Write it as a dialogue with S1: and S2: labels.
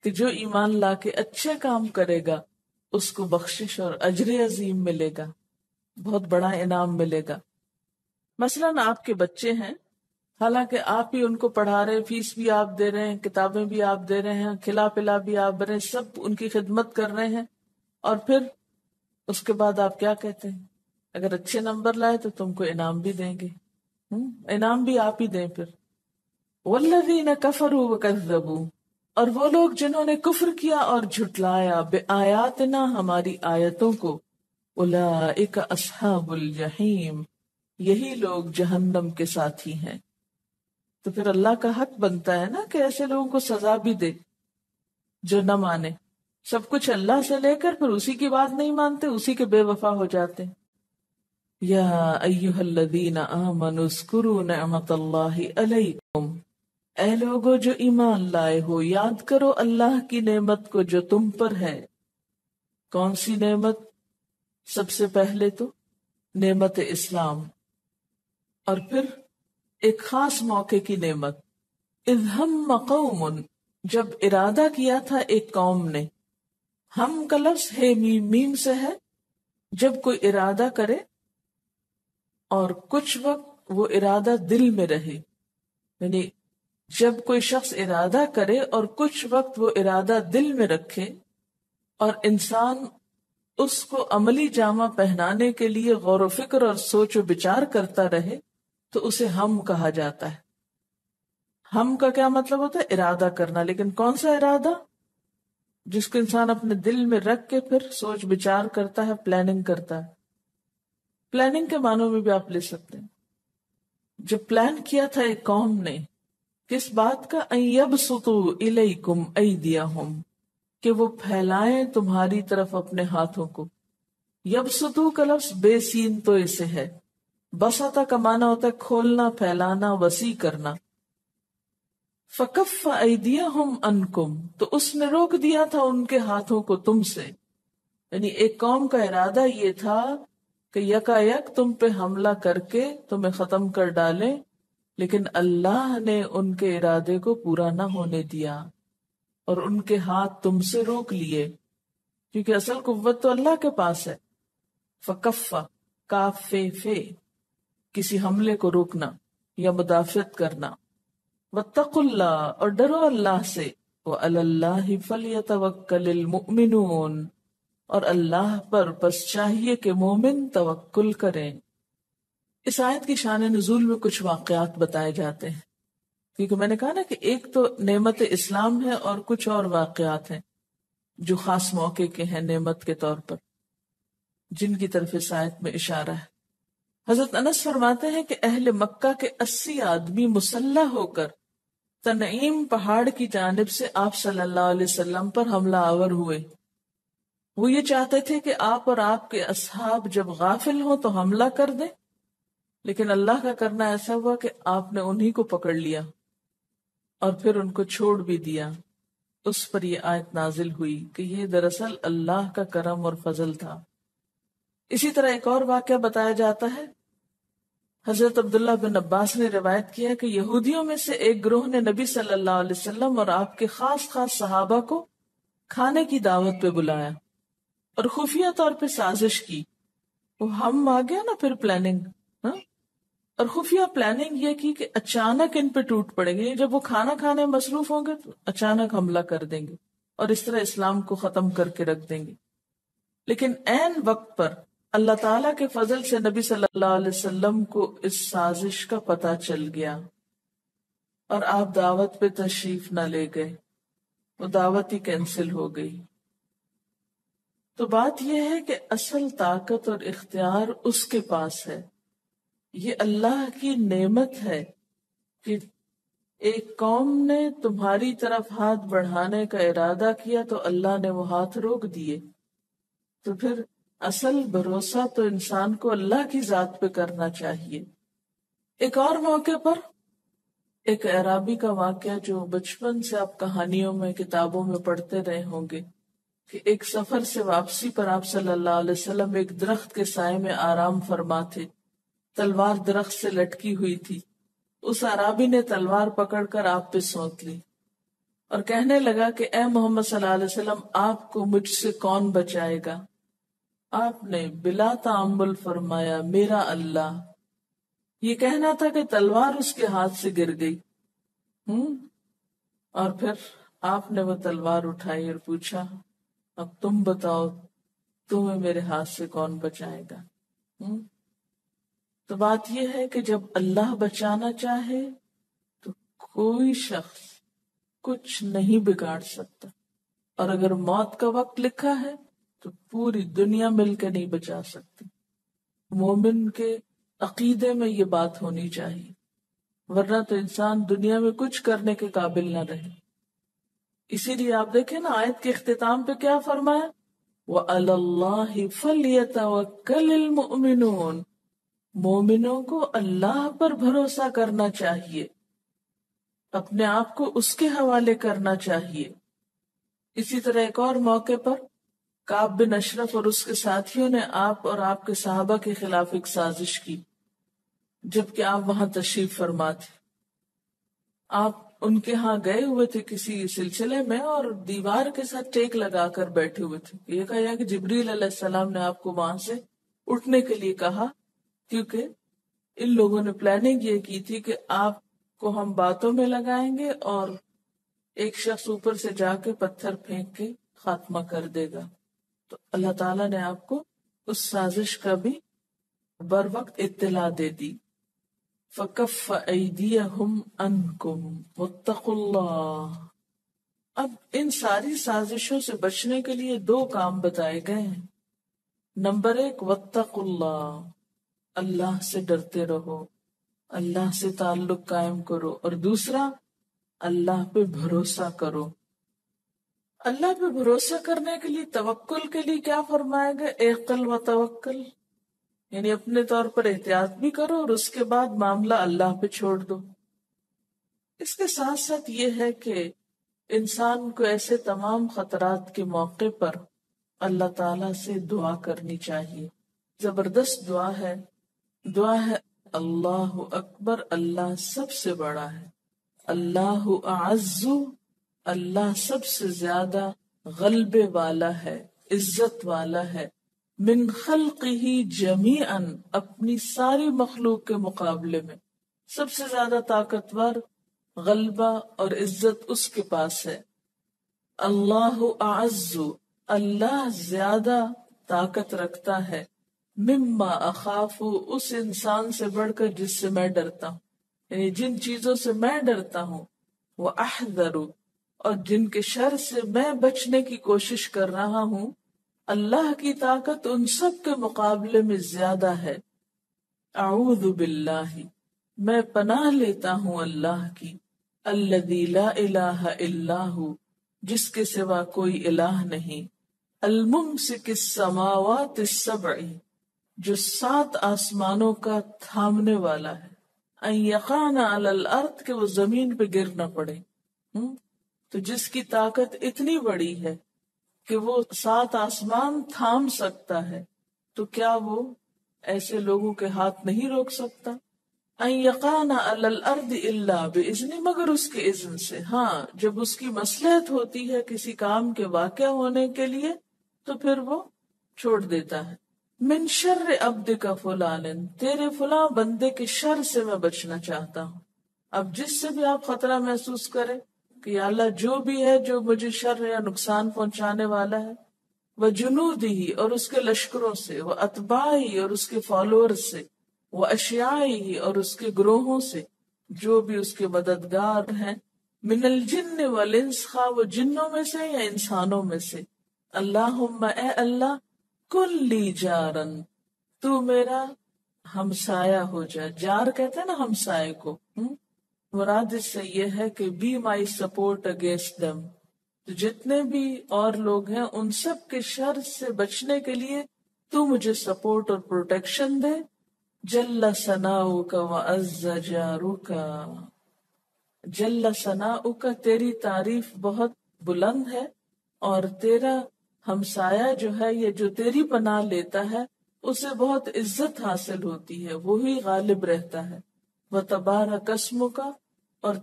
S1: کہ جو ایمان لا کے اچھے کام کرے گا اس کو بخشش اور اجر عظیم ملے گا، بہت بڑا انعام ملے گا۔ مثلاً آپ کے بچے ہیں، حالانکہ آپ ہی ان کو پڑھا رہے ہیں، فیس بھی آپ دے رہے ہیں، کتابیں بھی آپ دے رہے ہیں، کھلا پلا بھی آپ رہے ہیں، سب ان کی خدمت کر رہے ہیں، اور پھر اس کے بعد آپ کیا کہتے ہیں؟ اگر اچھے نمبر لائے تو تم کو انعام بھی دیں گے، انعام بھی آپ ہی دیں پھر۔ والذین کفروا وکذبوا، اور وہ لوگ جنہوں نے کفر کیا اور جھٹلایا بآیاتنا ہماری آیتوں کو، اولئک اصحاب الجحیم، یہی لوگ جہنم کے ساتھی ہیں۔ تو پھر اللہ کا حق بنتا ہے نا کہ ایسے لوگوں کو سزا بھی دے جو نہ مانے، سب کچھ اللہ سے لے کر پھر اسی کی بات نہیں مانتے، اسی کے بے وفا ہو جاتے ہیں۔ یا ایھا الذین آمنوا اذکروا نعمت اللہ علیکم، اے لوگو جو ایمان لائے ہو یاد کرو اللہ کی نعمت کو جو تم پر ہے۔ کون سی نعمت؟ سب سے پہلے تو نعمت اسلام، اور پھر ایک خاص موقع کی نعمت، اذ ہم قوم، جب ارادہ کیا تھا ایک قوم نے۔ ہم کا لفظ ہے میم سے ہے، جب کوئی ارادہ کرے اور کچھ وقت وہ ارادہ دل میں رہے، یعنی جب کوئی شخص ارادہ کرے اور کچھ وقت وہ ارادہ دل میں رکھے اور انسان اس کو عملی جامہ پہنانے کے لیے غور و فکر اور سوچ و بچار کرتا رہے تو اسے ہم کہا جاتا ہے۔ ہم کا کیا مطلب ہوتا ہے؟ ارادہ کرنا، لیکن کون سا ارادہ؟ جس کو انسان اپنے دل میں رکھ کے پھر سوچ بچار کرتا ہے، پلاننگ کرتا ہے۔ پلاننگ کے معنوں میں بھی آپ لے سکتے ہیں۔ جو پلان کیا تھا ایک قوم نے، کس بات کا؟ ان یبسطوا الیکم ایدیہم، کہ وہ پھیلائیں تمہاری طرف اپنے ہاتھوں کو۔ یبسطو کا لفظ بے سین تو اسے ہے، بسطہ کا معنی ہوتا ہے کھولنا، پھیلانا، وسیع کرنا۔ فکف ایدیہم عنکم، تو اس نے روک دیا تھا ان کے ہاتھوں کو تم سے، یعنی ایک قوم کا ارادہ یہ تھا کہ یکا یک تم پہ حملہ کر کے تمہیں ختم کر ڈالیں، لیکن اللہ نے ان کے ارادے کو پورا نہ ہونے دیا اور ان کے ہاتھ تم سے روک لیے، کیونکہ اصل قوت تو اللہ کے پاس ہے۔ فکفا، کاف فے، کسی حملے کو روکنا یا مدافعت کرنا۔ واتقوا اللہ، اور ڈرو اللہ سے۔ وعلی اللہ فلیتوکل المؤمنون، اور اللہ پر بس چاہیے کہ مومن توکل کریں۔ اس آیت کی شان نزول میں کچھ واقعات بتائے جاتے ہیں، کیونکہ میں نے کہا نا کہ ایک تو نعمت اسلام ہے اور کچھ اور واقعات ہیں جو خاص موقع کے ہیں نعمت کے طور پر، جن کی طرف اس آیت میں اشارہ ہے۔ حضرت انس فرماتے ہیں کہ اہل مکہ کے 80 آدمی مسلح ہو کر تنعیم پہاڑ کی جانب سے آپ صلی اللہ علیہ وسلم پر حملہ آور ہوئے۔ وہ یہ چاہتے تھے کہ آپ اور آپ کے اصحاب جب غافل ہوں تو حملہ کر دیں، لیکن اللہ کا کرنا ایسا ہوا کہ آپ نے انہی کو پکڑ لیا اور پھر ان کو چھوڑ بھی دیا۔ اس پر یہ آیت نازل ہوئی کہ یہ دراصل اللہ کا کرم اور فضل تھا۔ اسی طرح ایک اور واقعہ بتایا جاتا ہے، حضرت عبداللہ بن عباس نے روایت کیا کہ یہودیوں میں سے ایک گروہ نے نبی صلی اللہ علیہ وسلم اور آپ کے خاص صحابہ کو کھانے کی دعوت پہ بلایا اور خفیہ طور پہ سازش کی۔ وہ ہم آ گیا نا پھر پلاننگ، اور خفیہ پلاننگ یہ کی کہ اچانک ان پہ ٹوٹ پڑیں گے، جب وہ کھانا کھانے میں مصروف ہوں گے تو اچانک حملہ کر دیں گے اور اس طرح اسلام کو ختم کر کے رکھ دیں گے۔ لیکن عین وقت پر اللہ تعالیٰ کے فضل سے نبی صلی اللہ علیہ وسلم کو اس سازش کا پتہ چل گیا اور آپ دعوت پہ تشریف نہ لے گئے، وہ دعوت ہی کینسل ہو گئی۔ تو بات یہ ہے کہ اصل طاقت اور اختیار اس کے پاس ہے۔ یہ اللہ کی نعمت ہے کہ ایک قوم نے تمہاری طرف ہاتھ بڑھانے کا ارادہ کیا تو اللہ نے وہ ہاتھ روک دیے۔ تو پھر اصل بھروسہ تو انسان کو اللہ کی ذات پہ کرنا چاہیے۔ ایک اور موقع پر ایک اعرابی کا واقعہ جو بچپن سے آپ کہانیوں میں، کتابوں میں پڑھتے رہے ہوں گے، کہ ایک سفر سے واپسی پر آپ صلی اللہ علیہ وسلم ایک درخت کے سائے میں آرام فرما تھے، تلوار درخت سے لٹکی ہوئی تھی۔ اس اعرابی نے تلوار پکڑ کر آپ پہ سونت لی اور کہنے لگا کہ اے محمد صلی اللہ علیہ وسلم آپ کو مجھ سے کون بچائے گا؟ آپ نے بلا تعمل فرمایا میرا اللہ۔ یہ کہنا تھا کہ تلوار اس کے ہاتھ سے گر گئی، اور پھر آپ نے وہ تلوار اٹھائی اور پوچھا اب تم بتاؤ تمہیں میرے ہاتھ سے کون بچائے گا؟ تو بات یہ ہے کہ جب اللہ بچانا چاہے تو کوئی شخص کچھ نہیں بگاڑ سکتا، اور اگر موت کا وقت لکھا ہے تو پوری دنیا مل کے نہیں بچا سکتی۔ مومن کے عقیدے میں یہ بات ہونی چاہیے، ورنہ تو انسان دنیا میں کچھ کرنے کے قابل نہ رہے۔ اسی لیے آپ دیکھیں نا آیت کے اختتام پہ کیا فرمایا، وَعَلَى اللَّهِ فَلْيَتَوَكَّلِ الْمُؤْمِنُونَ، مومنوں کو اللہ پر بھروسہ کرنا چاہیے، اپنے آپ کو اس کے حوالے کرنا چاہیے۔ اسی طرح ایک اور موقع پر کعب بن اشرف اور اس کے ساتھیوں نے آپ اور آپ کے صحابہ کے خلاف ایک سازش کی، جبکہ آپ وہاں تشریف فرما تھے۔ آپ ان کے ہاں گئے ہوئے تھے کسی سلسلے میں، اور دیوار کے ساتھ ٹیک لگا کر بیٹھے ہوئے تھے۔ یہ کہا کہ جبریل علیہ السلام نے آپ کو وہاں سے اٹھنے کے لیے کہا، کیونکہ ان لوگوں نے پلاننگ یہ کی تھی کہ آپ کو ہم باتوں میں لگائیں گے اور ایک شخص اوپر سے جا کے پتھر پھینک کے خاتمہ کر دے گا۔ تو اللہ تعالیٰ نے آپ کو اس سازش کا بھی بر وقت اطلاع دے دی۔ فَكَفَّ أَيْدِيَهُمْ عَنْكُمْ وَاتَّقُوا اللَّهَ۔ اب ان ساری سازشوں سے بچنے کے لیے دو کام بتائے گئے ہیں۔ نمبر 1 وَاتَّقُوا اللَّهَ، اللہ سے ڈرتے رہو، اللہ سے تعلق قائم کرو، اور دوسرا اللہ پہ بھروسہ کرو۔ اللہ پہ بھروسہ کرنے کے لیے توکل کے لیے کیا فرمایا گیا، اعقل و توکل، یعنی اپنے طور پر احتیاط بھی کرو اور اس کے بعد معاملہ اللہ پہ چھوڑ دو۔ اس کے ساتھ ساتھ یہ ہے کہ انسان کو ایسے تمام خطرات کے موقع پر اللہ تعالی سے دعا کرنی چاہیے۔ زبردست دعا ہے اللہ اکبر، اللہ سب سے بڑا ہے، اللہ اعز، اللہ سب سے زیادہ غلبے والا ہے، عزت والا ہے، من خلقہ جمیعا، اپنی ساری مخلوق کے مقابلے میں سب سے زیادہ طاقتور، غلبہ اور عزت اس کے پاس ہے۔ اللہ اعز، اللہ زیادہ طاقت رکھتا ہے، مما اخاف، اس انسان سے بڑھ کر جس سے میں ڈرتا ہوں، یعنی جن چیزوں سے میں ڈرتا ہوں، وہ احذر، اور جن کے شر سے میں بچنے کی کوشش کر رہا ہوں، اللہ کی طاقت ان سب کے مقابلے میں زیادہ ہے۔ اعوذ باللہ، میں پناہ لیتا ہوں اللہ کی، الذی لا الہ الا ہو، جس کے سوا کوئی الہ نہیں، الممسک السماوات السبع، جو 7 آسمانوں کا تھامنے والا ہے، ان یقعن علی الارض، کہ وہ زمین پہ گر نہ پڑے۔ تو جس کی طاقت اتنی بڑی ہے کہ وہ 7 آسمان تھام سکتا ہے، تو کیا وہ ایسے لوگوں کے ہاتھ نہیں روک سکتا؟ ان یقعن علی الارض الا باذن، مگر اس کے اذن سے، ہاں جب اس کی مصلحت ہوتی ہے کسی کام کے واقع ہونے کے لیے تو پھر وہ چھوڑ دیتا ہے۔ من شر عبدک فلان، تیرے فلاں بندے کے شر سے میں بچنا چاہتا ہوں۔ اب جس سے بھی آپ خطرہ محسوس کریں کہ یا اللہ جو بھی ہے جو مجھے شر یا نقصان پہنچانے والا ہے، وہ جنودی، اور اس کے لشکروں سے، وہ اتباعی، اور اس کے فالوور سے، وہ اشیائی، اور اس کے گروہوں سے، جو بھی اس کے مددگار ہیں، من الجن والانس، خواہ وہ جنوں میں سے یا انسانوں میں سے۔ اللہم، اے اللہ، کن لی جارن، تو میرا ہمسایہ ہو جا۔ جار کہتے ہیں نا ہمسائے کو، مراد اس سے یہ ہے کہ be my support against them, تو جتنے بھی اور لوگ ہیں ان سب کے شر سے بچنے کے لیے تو مجھے سپورٹ اور پروٹیکشن دے۔ جل ثناؤک وعز جارک، جل ثناؤک، تیری تعریف بہت بلند ہے، اور تیرا ہمسایہ جو ہے، یہ جو تیری پناہ لیتا ہے اسے بہت عزت حاصل ہوتی ہے، وہی غالب رہتا ہے۔ وتبارک اسمک، اور